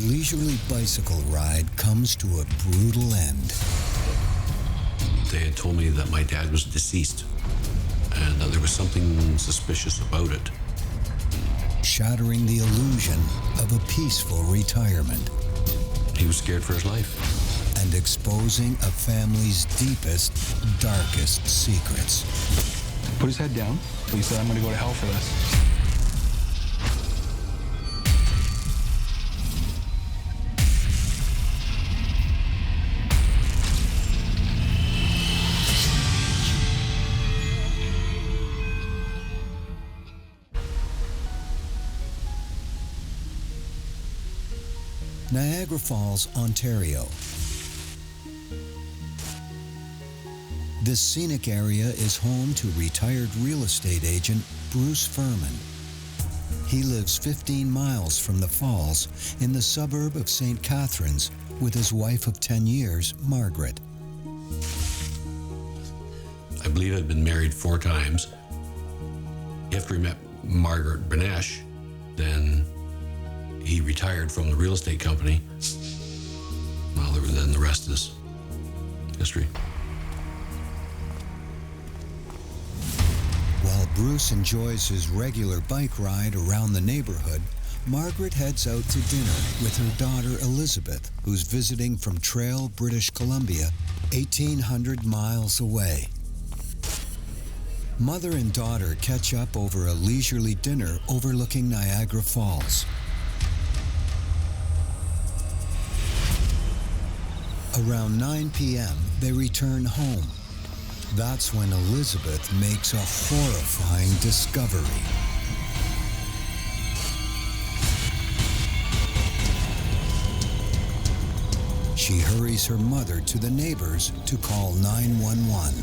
leisurely bicycle ride comes to a brutal end. They had told me that my dad was deceased and that there was something suspicious about it. Shattering the illusion of a peaceful retirement. He was scared for his life. And exposing a family's deepest, darkest secrets. Put his head down. He said, I'm going to go to hell for this. Niagara Falls, Ontario. This scenic area is home to retired real estate agent Bruce Firman. He lives 15 miles from the falls in the suburb of St. Catharines with his wife of 10 years, Margaret. I believe I'd been married 4 times. After he met Margaret Benesh, then he retired from the real estate company. Well, then the rest is history. While Bruce enjoys his regular bike ride around the neighborhood, Margaret heads out to dinner with her daughter Elizabeth, who's visiting from Trail, British Columbia, 1,800 miles away. Mother and daughter catch up over a leisurely dinner overlooking Niagara Falls. Around 9 p.m., they return home. That's when Elizabeth makes a horrifying discovery. She hurries her mother to the neighbors to call 911.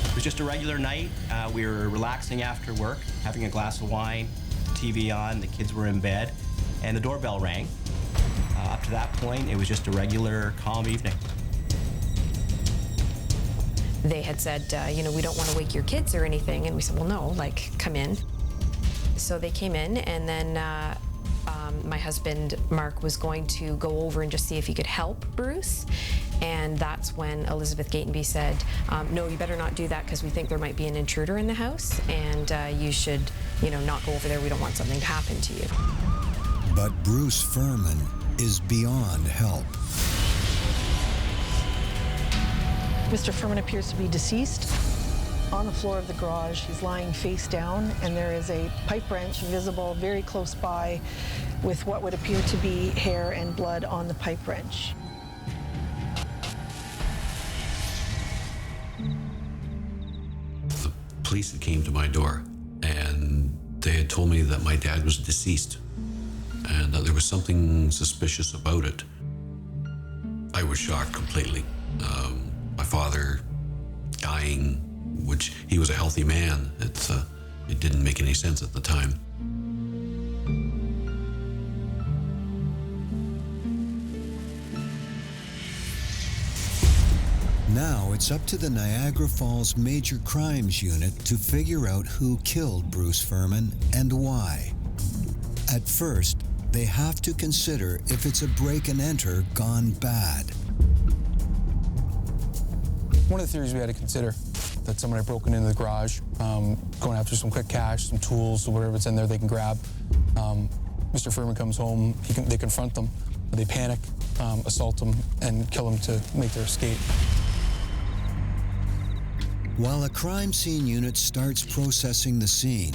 It was just a regular night. We were relaxing after work, having a glass of wine, TV on, the kids were in bed, and the doorbell rang. Up to that point, it was just a regular, calm evening. They had said, we don't want to wake your kids or anything. And we said, well, no, come in. So they came in, and then my husband, Mark, was going to go over and just see if he could help Bruce. And that's when Elizabeth Gatenby said, no, you better not do that because we think there might be an intruder in the house, and you should, not go over there. We don't want something to happen to you. But Bruce Firman is beyond help. Mr. Firman appears to be deceased. On the floor of the garage, he's lying face down, and there is a pipe wrench visible very close by with what would appear to be hair and blood on the pipe wrench. The police had came to my door, and they had told me that my dad was deceased and that there was something suspicious about it. I was shocked completely. My father dying, which he was a healthy man, it didn't make any sense at the time. Now it's up to the Niagara Falls Major Crimes Unit to figure out who killed Bruce Firman and why. At first, they have to consider if it's a break-and-enter gone bad. One of the theories we had to consider, that someone had broken into the garage, going after some quick cash, some tools, or whatever's in there they can grab. Mr. Firman comes home, they confront them, they panic, assault him, and kill him to make their escape. While a crime scene unit starts processing the scene,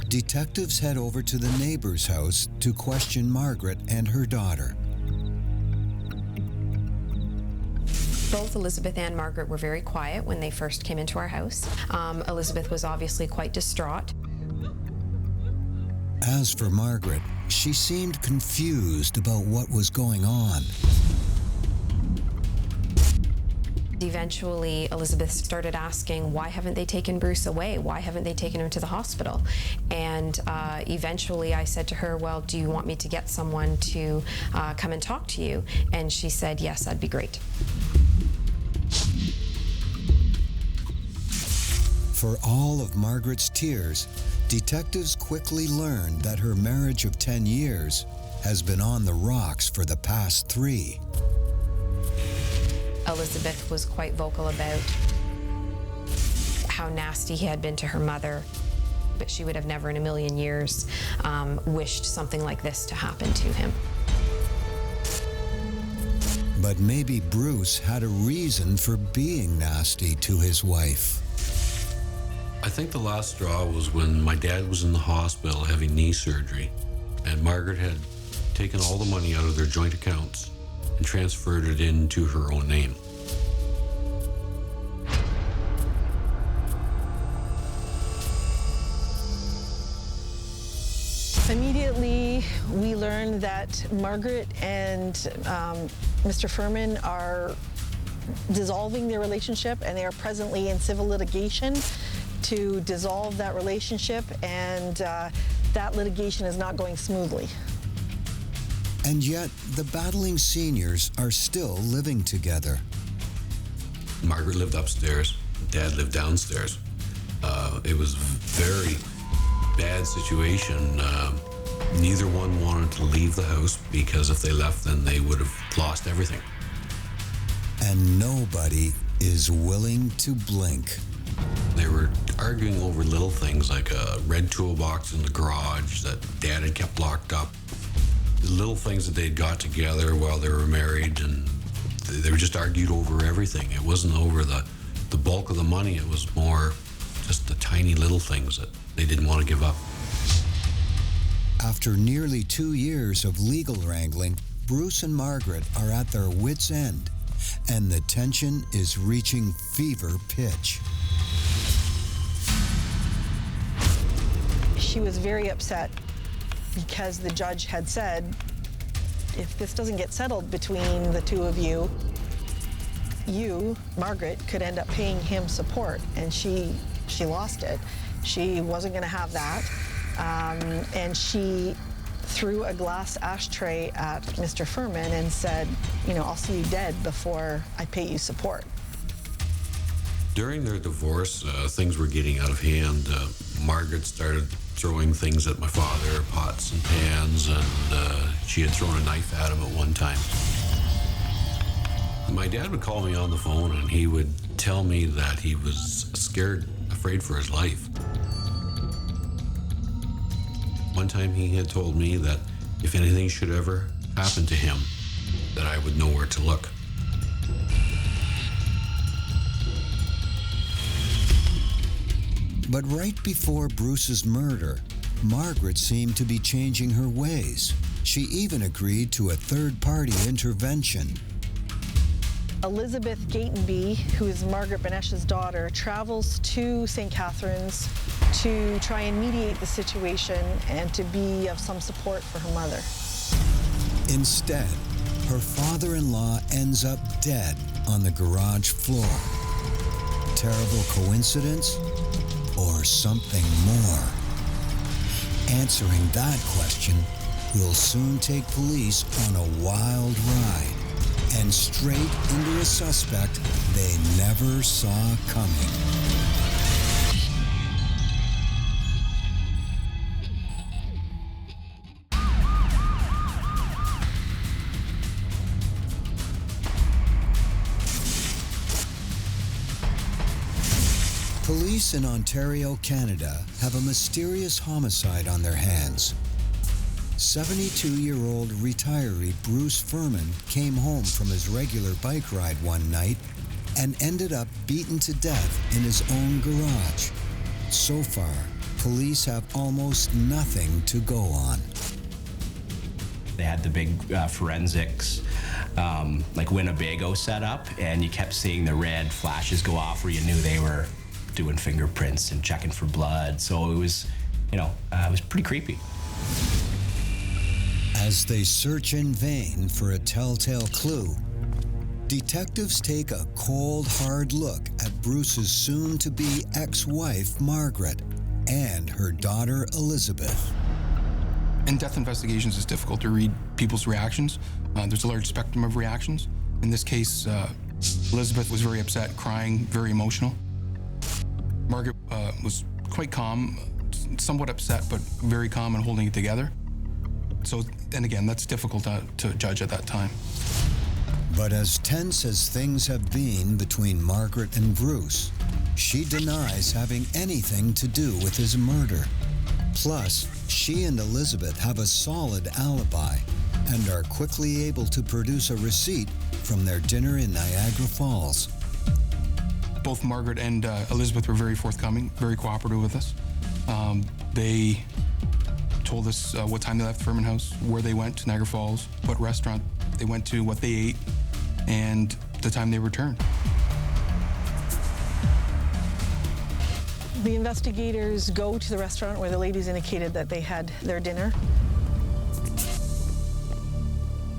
detectives head over to the neighbor's house to question Margaret and her daughter. Both Elizabeth and Margaret were very quiet when they first came into our house. Elizabeth was obviously quite distraught. As for Margaret, she seemed confused about what was going on. Eventually, Elizabeth started asking, why haven't they taken Bruce away? Why haven't they taken him to the hospital? And eventually I said to her, well, do you want me to get someone to come and talk to you? And she said, yes, that'd be great. For all of Margaret's tears, detectives quickly learned that her marriage of 10 years has been on the rocks for the past 3. Elizabeth was quite vocal about how nasty he had been to her mother, but she would have never in a million years wished something like this to happen to him. But maybe Bruce had a reason for being nasty to his wife. I think the last straw was when my dad was in the hospital having knee surgery, and Margaret had taken all the money out of their joint accounts and transferred it into her own name. Immediately, we learned that Margaret and Mr. Firman are dissolving their relationship, and they are presently in civil litigation to dissolve that relationship, and that litigation is not going smoothly. And yet, the battling seniors are still living together. Margaret lived upstairs, Dad lived downstairs. It was a very bad situation. Neither one wanted to leave the house because if they left, then they would have lost everything. And nobody is willing to blink. They were arguing over little things like a red toolbox in the garage that Dad had kept locked up. The little things that they'd got together while they were married, and they were just argued over everything. It wasn't over the bulk of the money. It was more just the tiny little things that they didn't want to give up. After nearly 2 years of legal wrangling, Bruce and Margaret are at their wits' end, and the tension is reaching fever pitch. She was very upset because the judge had said, if this doesn't get settled between the two of you, Margaret, could end up paying him support, and she lost it. She wasn't going to have that, and she threw a glass ashtray at Mr. Firman and said, I'll see you dead before I pay you support. During their divorce, things were getting out of hand. Margaret started throwing things at my father, pots and pans, and she had thrown a knife at him at one time. My dad would call me on the phone, and he would tell me that he was scared, afraid for his life. One time he had told me that if anything should ever happen to him, that I would know where to look. But right before Bruce's murder, Margaret seemed to be changing her ways. She even agreed to a third-party intervention. Elizabeth Gatenby, who is Margaret Benesh's daughter, travels to St. Catharines to try and mediate the situation and to be of some support for her mother. Instead, her father-in-law ends up dead on the garage floor. Terrible coincidence? Or something more? Answering that question will soon take police on a wild ride and straight into a suspect they never saw coming. Police in Ontario, Canada, have a mysterious homicide on their hands. 72-year-old retiree Bruce Firman came home from his regular bike ride one night and ended up beaten to death in his own garage. So far, police have almost nothing to go on. They had the big forensics, like Winnebago set up, and you kept seeing the red flashes go off where you knew they were doing fingerprints and checking for blood. So it was, it was pretty creepy. As they search in vain for a telltale clue, detectives take a cold, hard look at Bruce's soon-to-be ex-wife, Margaret, and her daughter, Elizabeth. In death investigations, it's difficult to read people's reactions. There's a large spectrum of reactions. In this case, Elizabeth was very upset, crying, very emotional. Margaret was quite calm, somewhat upset, but very calm and holding it together. So, and again, that's difficult to judge at that time. But as tense as things have been between Margaret and Bruce, she denies having anything to do with his murder. Plus, she and Elizabeth have a solid alibi and are quickly able to produce a receipt from their dinner in Niagara Falls. Both Margaret and Elizabeth were very forthcoming, very cooperative with us. They told us what time they left Firman House, where they went to Niagara Falls, what restaurant they went to, what they ate, and the time they returned. The investigators go to the restaurant where the ladies indicated that they had their dinner.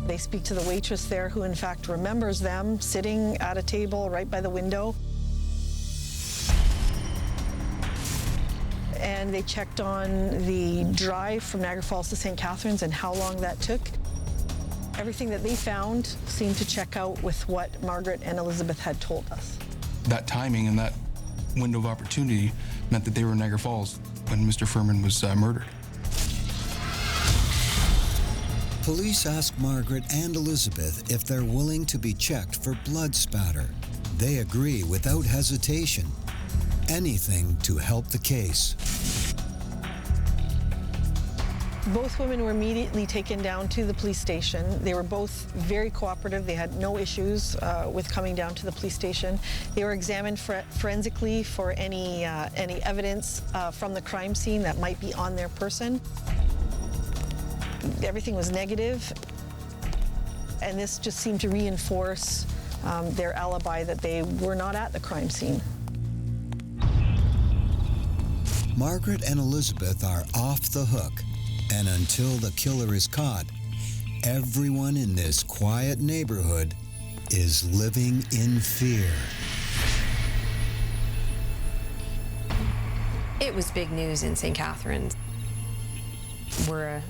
They speak to the waitress there, who in fact remembers them sitting at a table right by the window. And they checked on the drive from Niagara Falls to St. Catharines and how long that took. Everything that they found seemed to check out with what Margaret and Elizabeth had told us. That timing and that window of opportunity meant that they were in Niagara Falls when Mr. Firman was murdered. Police ask Margaret and Elizabeth if they're willing to be checked for blood spatter. They agree without hesitation. Anything to help the case. Both women were immediately taken down to the police station. They were both very cooperative. They had no issues with coming down to the police station. They were examined forensically for any evidence from the crime scene that might be on their person. Everything was negative, and this just seemed to reinforce their alibi that they were not at the crime scene. Margaret and Elizabeth are off the hook, and until the killer is caught, everyone in this quiet neighborhood is living in fear. It was big news in St. Catharines. We're a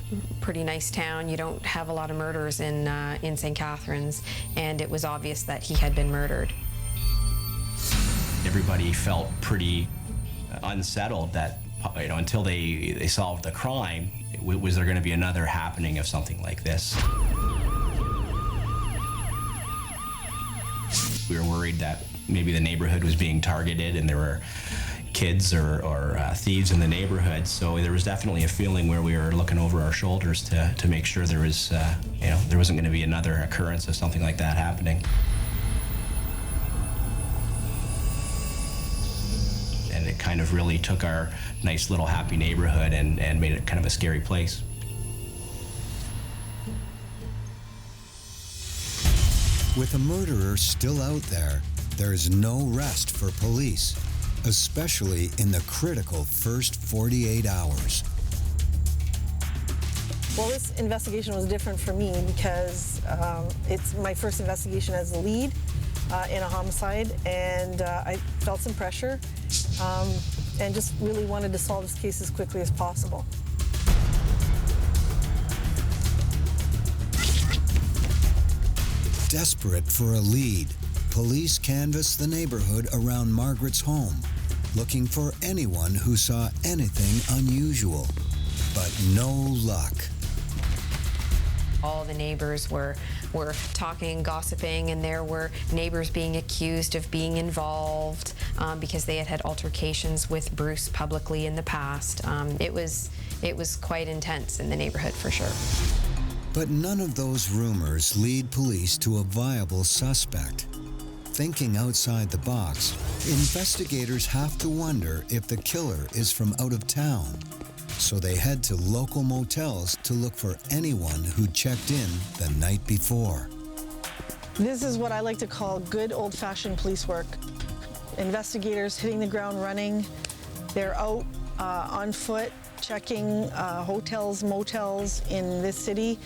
pretty nice town. You don't have a lot of murders in St. Catharines, and it was obvious that he had been murdered. Everybody felt pretty unsettled that, until they solved the crime, was there going to be another happening of something like this? We were worried that maybe the neighborhood was being targeted and there were kids or thieves in the neighborhood. So there was definitely a feeling where we were looking over our shoulders to make sure there was, there wasn't going to be another occurrence of something like that happening. And it kind of really took our nice little happy neighborhood and made it kind of a scary place. With a murderer still out there, there's no rest for police, especially in the critical first 48 hours. Well, this investigation was different for me because it's my first investigation as the lead in a homicide, and I felt some pressure and just really wanted to solve this case as quickly as possible. Desperate for a lead, police canvassed the neighborhood around Margaret's home, looking for anyone who saw anything unusual, but no luck. All the neighbors were talking, gossiping, and there were neighbors being accused of being involved because they had had altercations with Bruce publicly in the past. It was quite intense in the neighborhood for sure. But none of those rumors lead police to a viable suspect. Thinking outside the box, investigators have to wonder if the killer is from out of town. So they head to local motels to look for anyone who checked in the night before. This is what I like to call good old-fashioned police work. Investigators hitting the ground running. They're out on foot, checking hotels, motels in this city.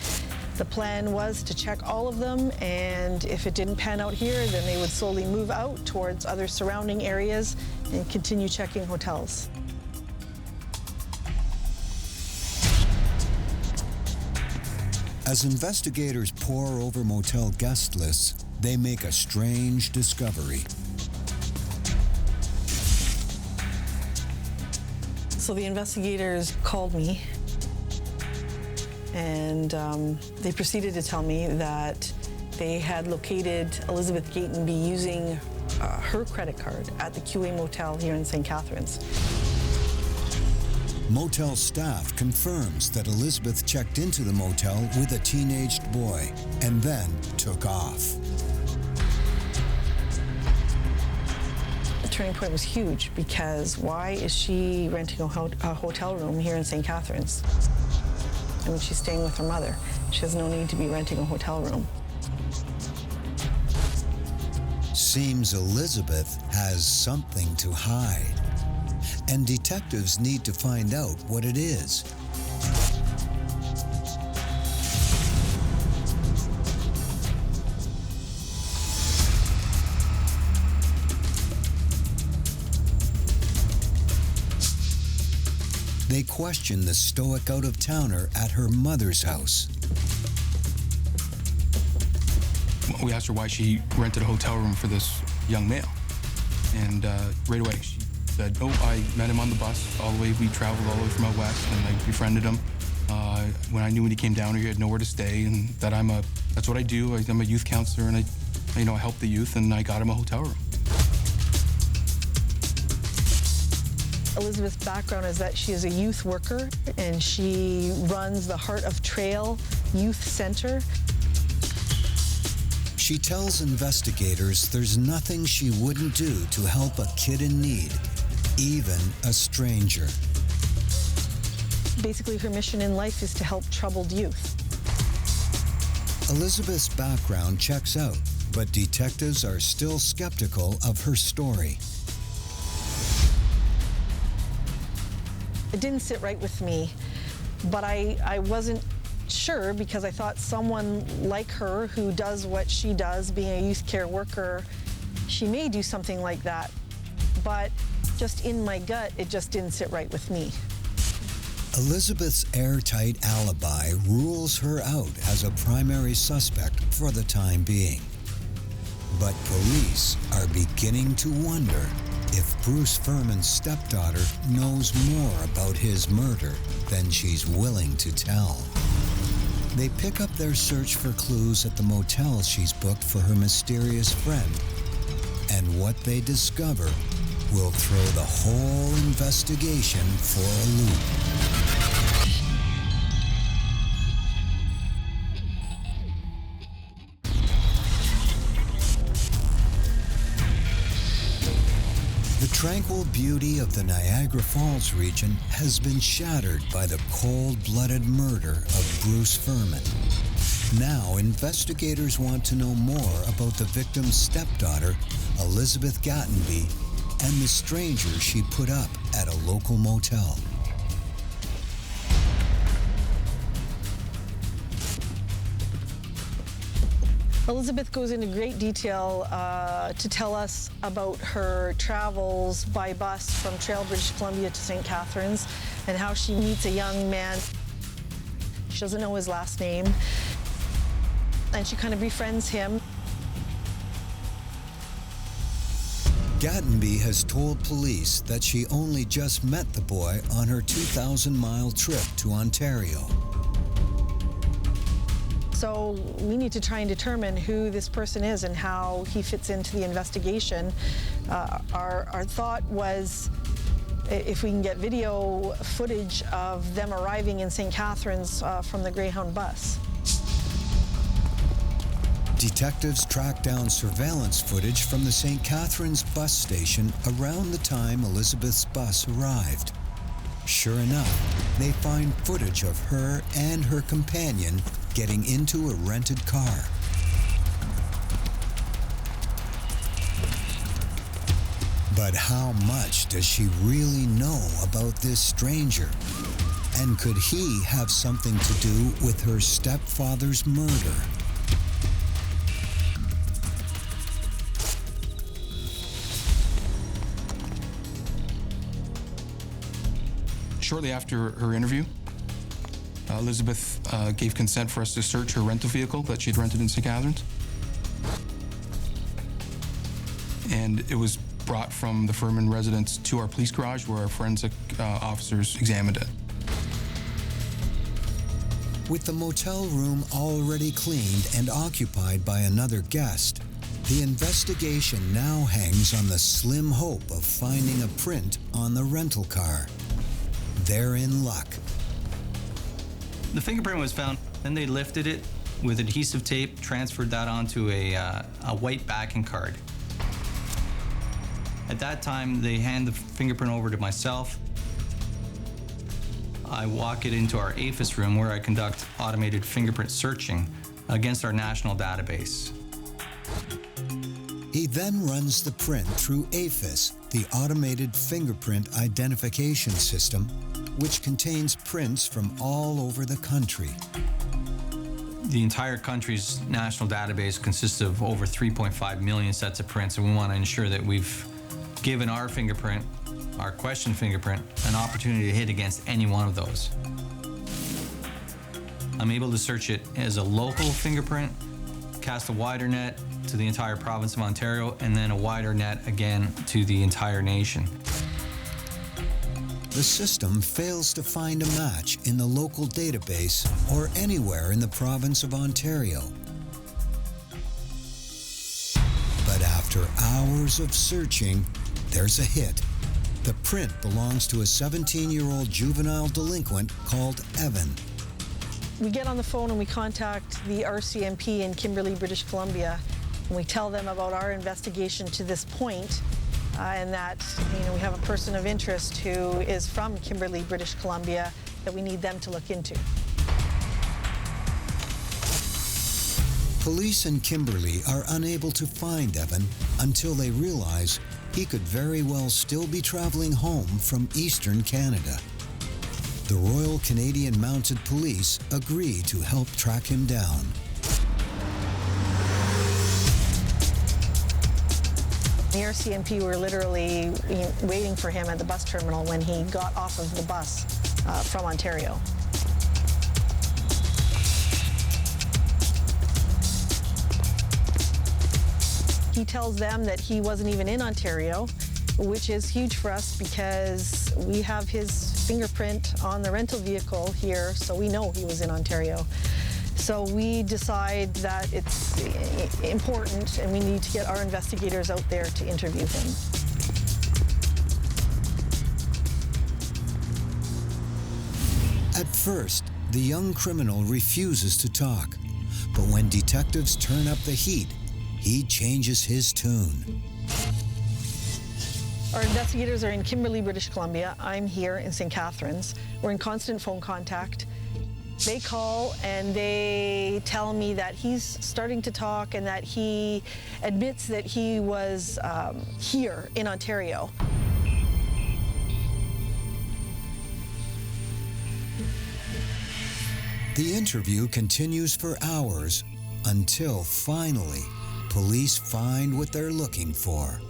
The plan was to check all of them, and if it didn't pan out here, then they would slowly move out towards other surrounding areas and continue checking hotels. As investigators pore over motel guest lists, they make a strange discovery. So the investigators called me, and they proceeded to tell me that they had located Elizabeth Gatenby using her credit card at the 𝐀𝐥𝐬 Motel here in St. Catharines. Motel staff confirms that Elizabeth checked into the motel with a teenaged boy and then took off. The turning point was huge because why is she renting a hotel room here in St. Catharines? I mean, she's staying with her mother. She has no need to be renting a hotel room. Seems Elizabeth has something to hide, and detectives need to find out what it is. They question the stoic out-of-towner at her mother's house. We asked her why she rented a hotel room for this young male. And right away she said, oh, I met him on the bus all the way. We traveled all the way from out west, and I befriended him. When I knew when he came down here, he had nowhere to stay, and that that's what I do. I'm a youth counselor, and I help the youth, and I got him a hotel room. Elizabeth's background is that she is a youth worker, and she runs the Heart of Trail Youth Center. She tells investigators there's nothing she wouldn't do to help a kid in need, even a stranger. Basically, her mission in life is to help troubled youth. Elizabeth's background checks out, but detectives are still skeptical of her story. It didn't sit right with me, but I wasn't sure because I thought someone like her who does what she does, being a youth care worker, she may do something like that. But just in my gut, it just didn't sit right with me. Elizabeth's airtight alibi rules her out as a primary suspect for the time being. But police are beginning to wonder if Bruce Firman's stepdaughter knows more about his murder than she's willing to tell. They pick up their search for clues at the motel she's booked for her mysterious friend, and what they discover will throw the whole investigation for a loop. The tranquil beauty of the Niagara Falls region has been shattered by the cold-blooded murder of Bruce Firman. Now, investigators want to know more about the victim's stepdaughter, Elizabeth Gatenby, and the stranger she put up at a local motel. Elizabeth goes into great detail to tell us about her travels by bus from Trail, British Columbia to St. Catharines, and how she meets a young man. She doesn't know his last name, and she kind of befriends him. Gatenby has told police that she only just met the boy on her 2,000-mile trip to Ontario. So we need to try and determine who this person is and how he fits into the investigation. Our thought was if we can get video footage of them arriving in St. Catharines from the Greyhound bus. Detectives track down surveillance footage from the St. Catharines bus station around the time Elizabeth's bus arrived. Sure enough, they find footage of her and her companion getting into a rented car. But how much does she really know about this stranger? And could he have something to do with her stepfather's murder? Shortly after her interview, Elizabeth gave consent for us to search her rental vehicle that she'd rented in St. Catharines. And it was brought from the Firman residence to our police garage where our forensic officers examined it. With the motel room already cleaned and occupied by another guest, the investigation now hangs on the slim hope of finding a print on the rental car. They're in luck. The fingerprint was found, then they lifted it with adhesive tape, transferred that onto a white backing card. At that time, they hand the fingerprint over to myself. I walk it into our APHIS room where I conduct automated fingerprint searching against our national database. He then runs the print through APHIS, the automated fingerprint identification system, which contains prints from all over the country. The entire country's national database consists of over 3.5 million sets of prints, and we want to ensure that we've given our fingerprint, our question fingerprint, an opportunity to hit against any one of those. I'm able to search it as a local fingerprint, cast a wider net to the entire province of Ontario, and then a wider net again to the entire nation. The system fails to find a match in the local database or anywhere in the province of Ontario. But after hours of searching, there's a hit. The print belongs to a 17-year-old juvenile delinquent called Evan. We get on the phone and we contact the RCMP in Kimberley, British Columbia, and we tell them about our investigation to this point, and that we have a person of interest who is from Kimberley, British Columbia, that we need them to look into. Police in Kimberley are unable to find Evan until they realize he could very well still be traveling home from Eastern Canada. The Royal Canadian Mounted Police agree to help track him down. The RCMP were literally waiting for him at the bus terminal when he got off of the bus from Ontario. He tells them that he wasn't even in Ontario, which is huge for us because we have his fingerprint on the rental vehicle here, so we know he was in Ontario. So we decide that it's important and we need to get our investigators out there to interview him. At first, the young criminal refuses to talk, but when detectives turn up the heat, he changes his tune. Our investigators are in Kimberley, British Columbia. I'm here in St. Catharines. We're in constant phone contact. They call and they tell me that he's starting to talk and that he admits that he was here in Ontario. The interview continues for hours until finally, police find what they're looking for.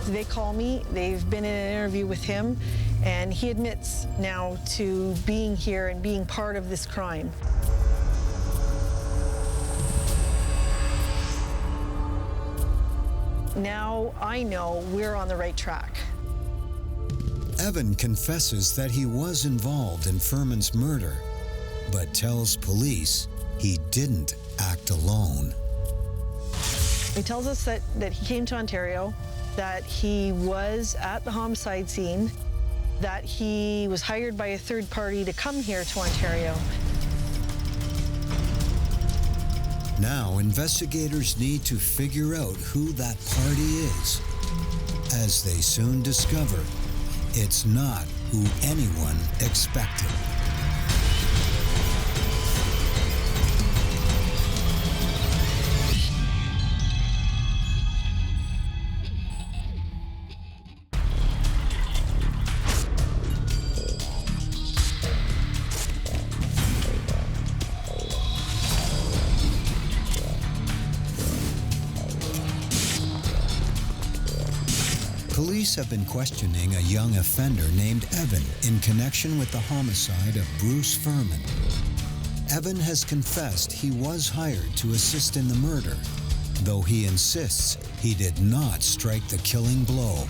They call me, they've been in an interview with him, and he admits now to being here and being part of this crime. Now I know we're on the right track. Evan confesses that he was involved in Firman's murder, but tells police he didn't act alone. He tells us that he came to Ontario, that he was at the homicide scene, that he was hired by a third party to come here to Ontario. Now, investigators need to figure out who that party is. As they soon discover, it's not who anyone expected. Police have been questioning a young offender named Evan in connection with the homicide of Bruce Firman. Evan has confessed he was hired to assist in the murder, though he insists he did not strike the killing blow.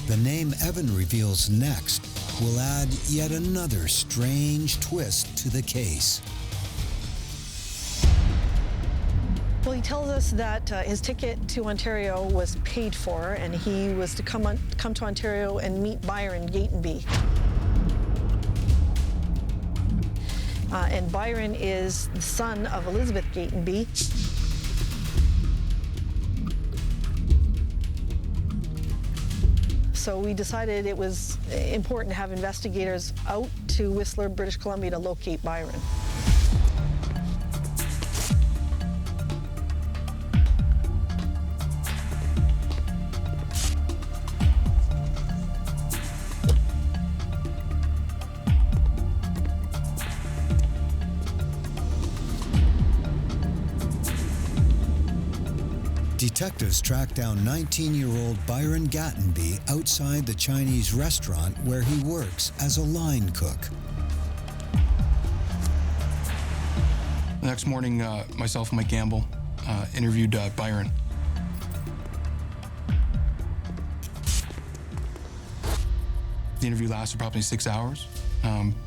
The name Evan reveals next will add yet another strange twist to the case. Well, he tells us that his ticket to Ontario was paid for, and he was to come to Ontario and meet Byron Gatenby. And Byron is the son of Elizabeth Gatenby. So we decided it was important to have investigators out to Whistler, British Columbia to locate Byron. Detectives tracked down 19-year-old Byron Gatenby outside the Chinese restaurant where he works as a line cook. The next morning, myself and Mike Gamble interviewed Byron. The interview lasted probably 6 hours.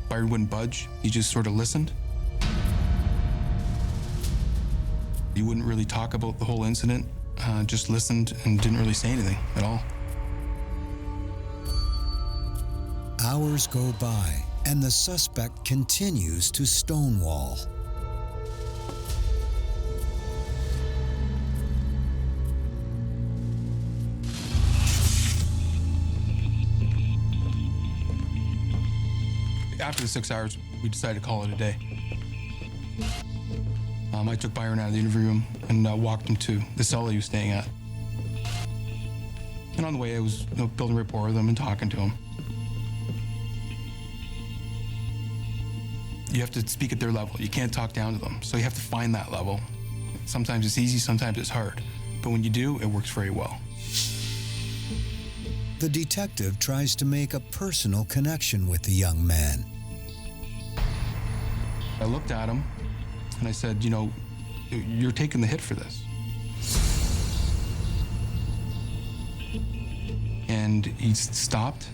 Byron wouldn't budge. He just sort of listened. He wouldn't really talk about the whole incident, just listened and didn't really say anything at all. Hours go by, and the suspect continues to stonewall. After the 6 hours, we decided to call it a day. I took Byron out of the interview room and walked him to the cell he was staying at. And on the way, I was building rapport with him and talking to him. You have to speak at their level. You can't talk down to them. So you have to find that level. Sometimes it's easy, sometimes it's hard. But when you do, it works very well. The detective tries to make a personal connection with the young man. I looked at him and I said, you're taking the hit for this. And he stopped,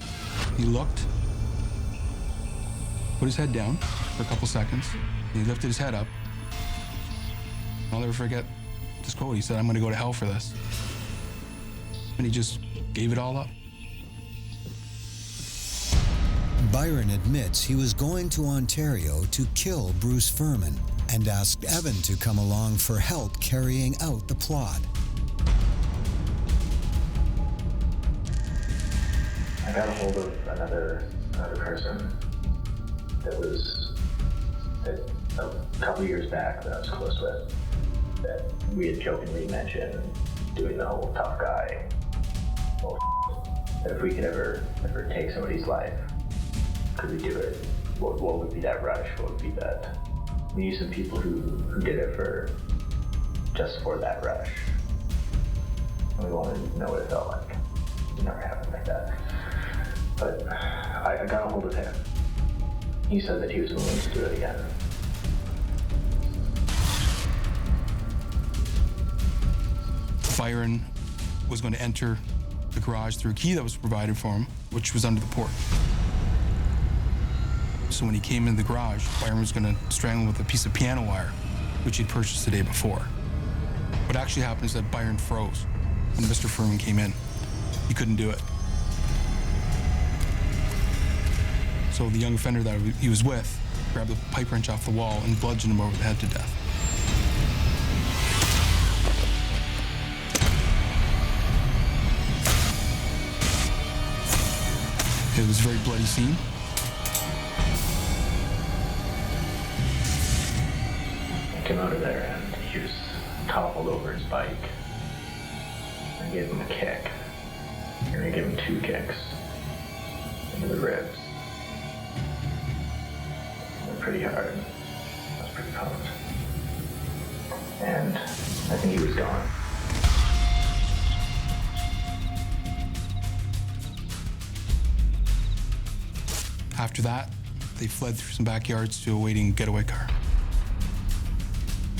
he looked, put his head down for a couple seconds. He lifted his head up. I'll never forget this quote. He said, "I'm gonna go to hell for this." And he just gave it all up. Byron admits he was going to Ontario to kill Bruce Firman and asked Evan to come along for help carrying out the plot. I got a hold of another person that a couple years back that I was close with, that we had jokingly mentioned doing the whole tough guy. Well, that if we could ever take somebody's life, could we do it? What would be that rush? What would be that? We knew some people who did it just for that rush. And we wanted to know what it felt like. It never happened like that. But I got a hold of him. He said that he was willing to do it again. Byron was going to enter the garage through a key that was provided for him, which was under the porch. So when he came into the garage, Byron was going to strangle him with a piece of piano wire, which he'd purchased the day before. What actually happened is that Byron froze when Mr. Firman came in. He couldn't do it. So the young offender that he was with grabbed a pipe wrench off the wall and bludgeoned him over the head to death. It was a very bloody scene. I came out of there and he was toppled over his bike. I gave him a kick. And I gave him 2 kicks into the ribs. Pretty hard. I was pretty pumped. And I think he was gone. After that, they fled through some backyards to a waiting getaway car.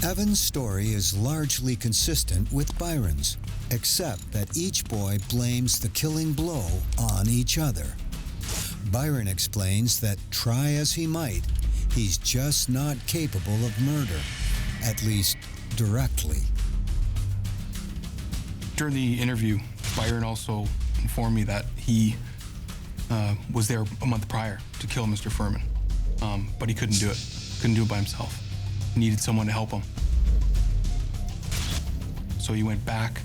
Evan's story is largely consistent with Byron's, except that each boy blames the killing blow on each other. Byron explains that try as he might, he's just not capable of murder, at least directly. During the interview, Byron also informed me that he was there a month prior to kill Mr. Firman, but he couldn't do it. Couldn't do it by himself. He needed someone to help him. So he went back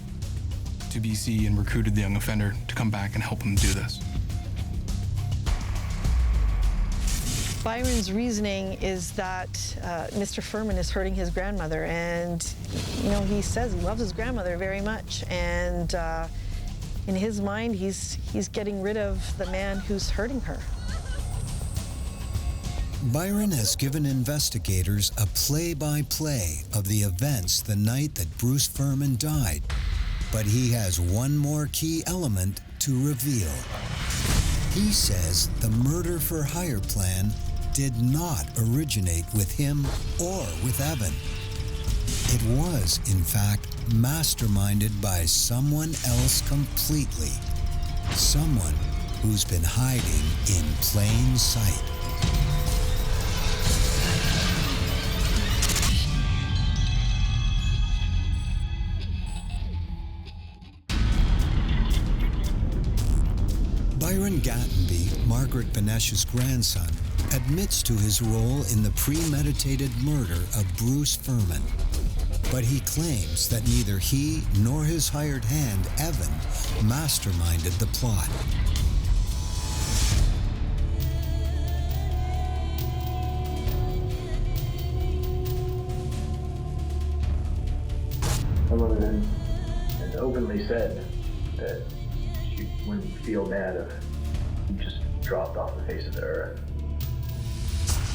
to BC and recruited the young offender to come back and help him do this. Byron's reasoning is that Mr. Firman is hurting his grandmother, and you know, he says he loves his grandmother very much, and in his mind, he's getting rid of the man who's hurting her. Byron has given investigators a play-by-play of the events the night that Bruce Firman died, but he has one more key element to reveal. He says the murder-for-hire plan did not originate with him or with Evan. It was, in fact, masterminded by someone else completely. Someone who's been hiding in plain sight. Byron Gatenby, Margaret Benesh's grandson, admits to his role in the premeditated murder of Bruce Firman. But he claims that neither he nor his hired hand, Evan, masterminded the plot. My mother had openly said that she wouldn't feel bad if he just dropped off the face of the earth.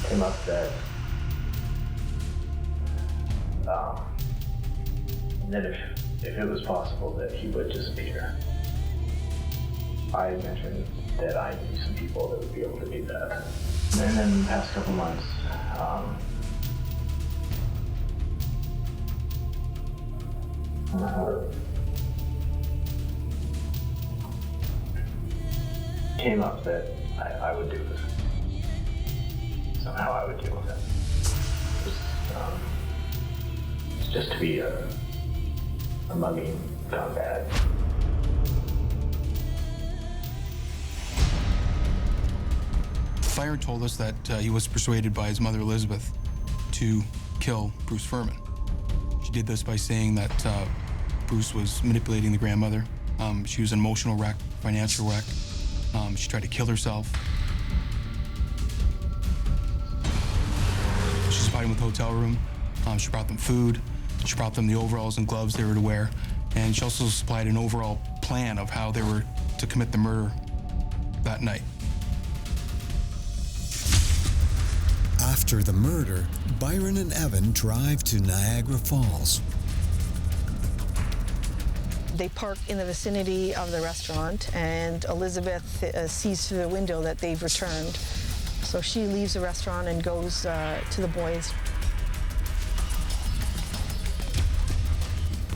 Came up that and then if it was possible that he would disappear. I had mentioned that I knew some people that would be able to do that. And then the past couple months, came up that I would do it. Somehow I would deal with it. It's just to be a mugging gone bad. Byron told us that he was persuaded by his mother Elizabeth to kill Bruce Firman. She did this by saying that Bruce was manipulating the grandmother. She was an emotional wreck, financial wreck. She tried to kill herself. She supplied him with a hotel room. She brought them food. She brought them the overalls and gloves they were to wear. And she also supplied an overall plan of how they were to commit the murder that night. After the murder, Byron and Evan drive to Niagara Falls. They park in the vicinity of the restaurant, and Elizabeth sees through the window that they've returned. So she leaves the restaurant and goes to the boys.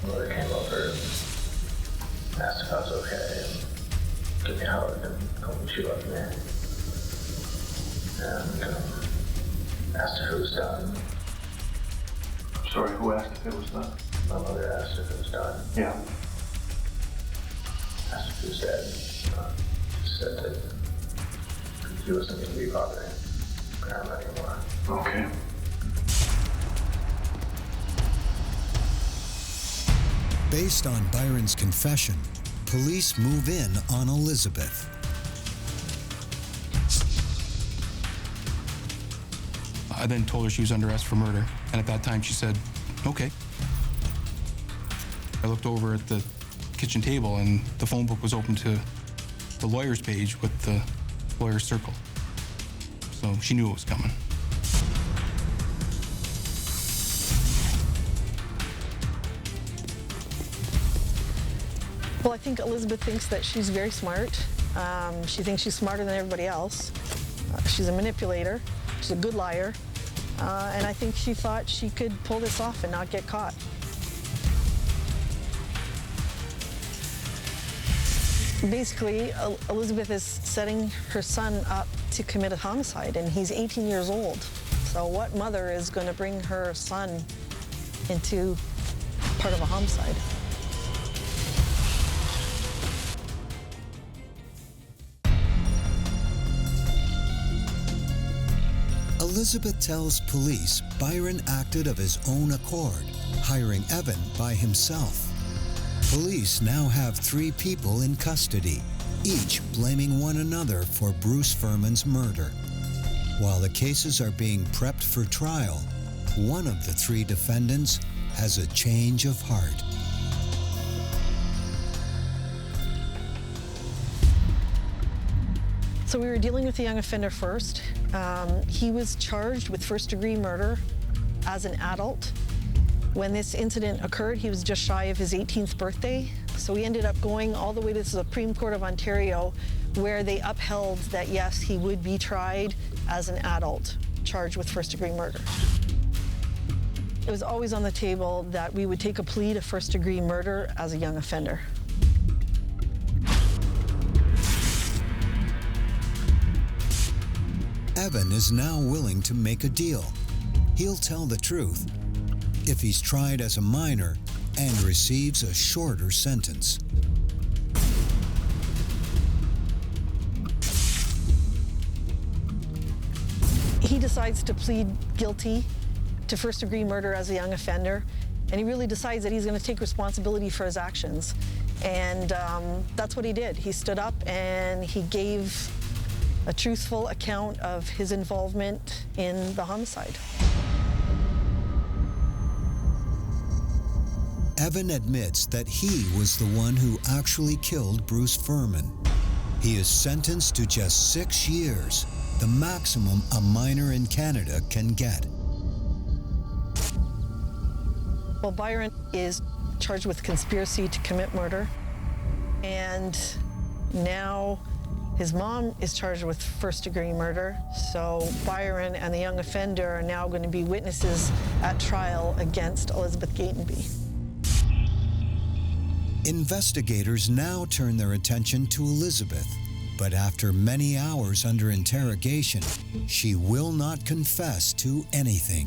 My mother came over and asked if I was okay, and gave me a hug and told me she loved me. And asked if it was done. Sorry, who asked if it was done? My mother asked if it was done. Yeah. Asked if he was dead. She said that he wasn't going to be bothering Grandma anymore. Okay. Based on Byron's confession, police move in on Elizabeth. I then told her she was under arrest for murder, and at that time she said, okay. I looked over at the kitchen table, and the phone book was open to the lawyer's page with the lawyer's circle. So she knew it was coming. Well, I think Elizabeth thinks that she's very smart. She thinks she's smarter than everybody else. She's a manipulator. She's a good liar. And I think she thought she could pull this off and not get caught. Basically, Elizabeth is setting her son up to commit a homicide, and he's 18 years old. So what mother is going to bring her son into part of a homicide? Elizabeth tells police Byron acted of his own accord, hiring Evan by himself. Police now have 3 people in custody, each blaming one another for Bruce Firman's murder. While the cases are being prepped for trial, one of the 3 defendants has a change of heart. So we were dealing with the young offender first. He was charged with first-degree murder as an adult. When this incident occurred, he was just shy of his 18th birthday. So we ended up going all the way to the Supreme Court of Ontario, where they upheld that, yes, he would be tried as an adult, charged with first-degree murder. It was always on the table that we would take a plea to first-degree murder as a young offender. Evan is now willing to make a deal. He'll tell the truth if he's tried as a minor and receives a shorter sentence. He decides to plead guilty to first-degree murder as a young offender, and he really decides that he's going to take responsibility for his actions. And that's what he did. He stood up and he gave a truthful account of his involvement in the homicide. Evan admits that he was the one who actually killed Bruce Firman. He is sentenced to just 6 years, the maximum a minor in Canada can get. Well, Byron is charged with conspiracy to commit murder, and now his mom is charged with first-degree murder. So Byron and the young offender are now going to be witnesses at trial against Elizabeth Gatenby. Investigators now turn their attention to Elizabeth, but after many hours under interrogation, she will not confess to anything.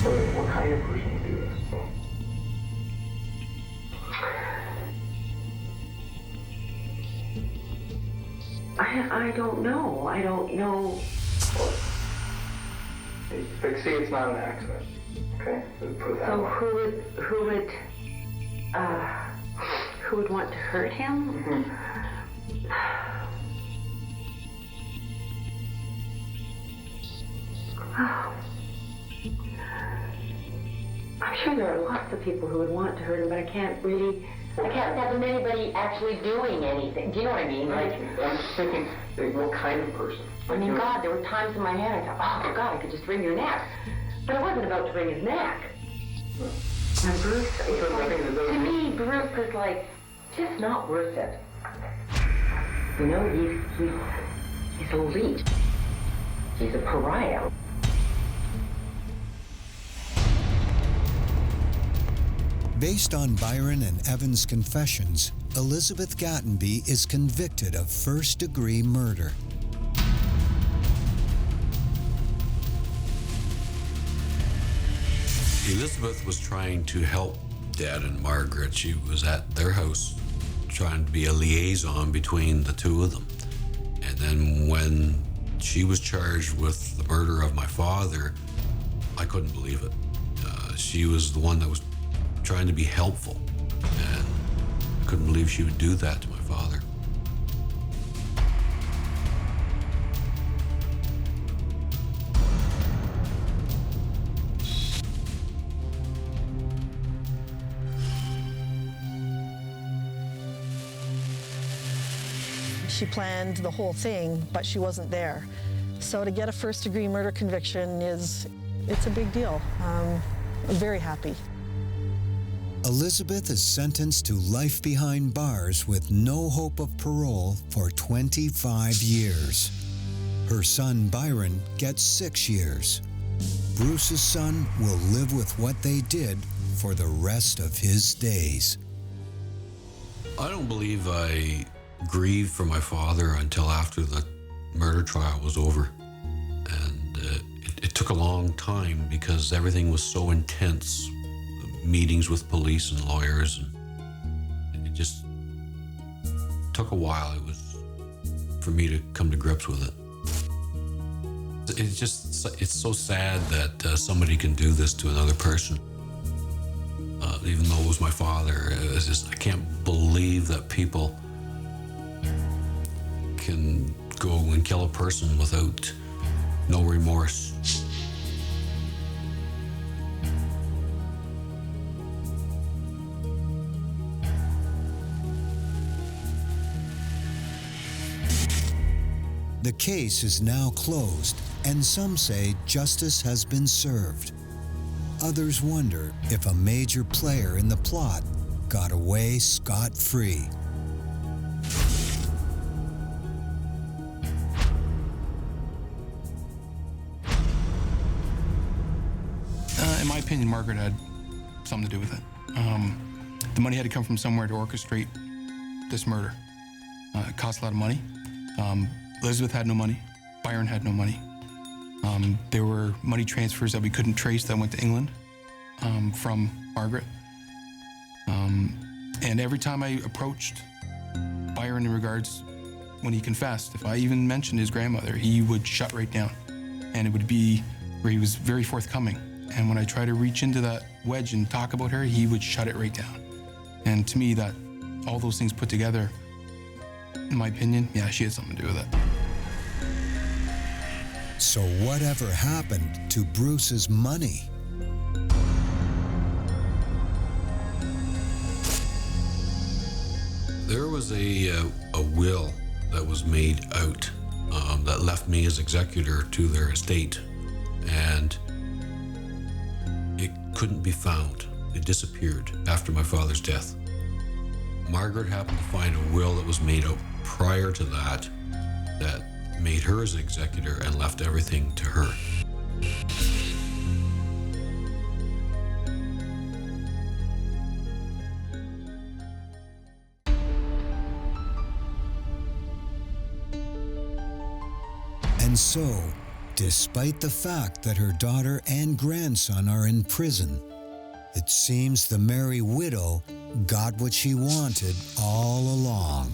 What kind of person would do this? I don't know. I don't know. But see, it's not an accident. Okay, so put it that So way. who would want to hurt him? Mm-hmm. Oh. I'm sure there are lots of people who would want to hurt him, but I can't fathom anybody actually doing anything. Do you know what I mean? Like, I'm just thinking, like, what kind of person? I mean, God, there were times in my head I thought, oh, God, I could just wring your neck. But I wasn't about to wring his neck. And Bruce, it's like, to me, Bruce is like, just not worth it. You know, he's elite. He's a pariah. Based on Byron and Evan's confessions, Elizabeth Gatenby is convicted of first-degree murder. Elizabeth was trying to help Dad and Margaret. She was at their house trying to be a liaison between the two of them. And then when she was charged with the murder of my father, I couldn't believe it. She was the one that was trying to be helpful, and I couldn't believe she would do that to my father. She planned the whole thing, but she wasn't there. So to get a first-degree murder conviction it's a big deal. I'm very happy. Elizabeth is sentenced to life behind bars with no hope of parole for 25 years. Her son Byron gets 6 years. Bruce's son will live with what they did for the rest of his days. I don't believe I grieved for my father until after the murder trial was over. And it took a long time because everything was so intense. Meetings with police and lawyers, and it just took a while. It was for me to come to grips with it. It's so sad that somebody can do this to another person. Even though it was my father, I can't believe that people can go and kill a person without no remorse. The case is now closed, and some say justice has been served. Others wonder if a major player in the plot got away scot-free. In my opinion, Margaret had something to do with it. The money had to come from somewhere to orchestrate this murder. It cost a lot of money. Elizabeth had no money. Byron had no money. There were money transfers that we couldn't trace that went to England from Margaret. And every time I approached Byron in regards, when he confessed, if I even mentioned his grandmother, he would shut right down. And it would be where he was very forthcoming. And when I tried to reach into that wedge and talk about her, he would shut it right down. And to me, that all those things put together, in my opinion, yeah, she had something to do with it. So whatever happened to Bruce's money? There was a will that was made out that left me as executor to their estate, and it couldn't be found. It disappeared after my father's death. Margaret happened to find a will that was made out prior to that made her as executor and left everything to her. And so, despite the fact that her daughter and grandson are in prison, it seems the merry widow got what she wanted all along.